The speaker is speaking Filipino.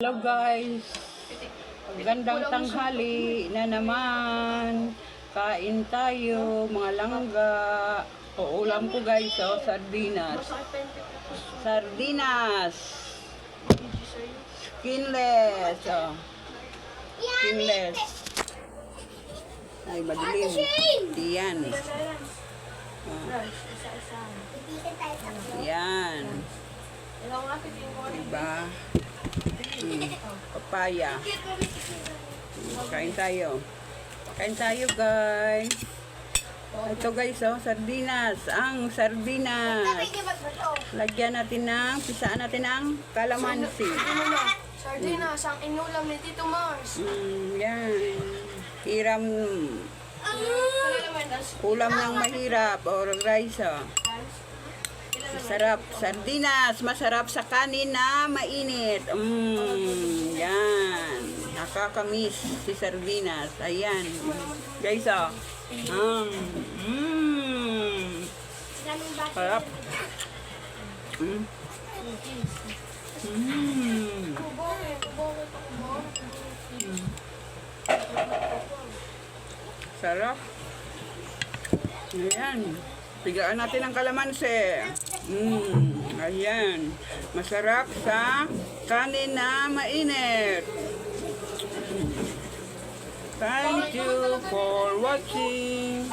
Hello guys, gandang tanghali na naman. Kain tayo, mga langga. O ulam ko guys, sardinas. Sardinas. Skinless. Skinless. Ay, madilim. Diyan. Yan. Diba? Papaya. Kain tayo. Kain tayo guys. Ito guys, sardinas. Ang sardinas. Lagyan natin ng, pisaan natin ng kalamansi. Sardinas, ang inulam ni Tito Mars. Yan. Hiram. Ulam ng mahirap. Or rice. Masarap. Sardinas. Masarap sa kanin na mainit. Yan. Nakakamiss si sardinas. Ayan. Guys, sarap. Sarap. Ayan. Pigaan natin ang kalamansi. Ayan. Masarap sa kanin na mainit. Thank you for watching.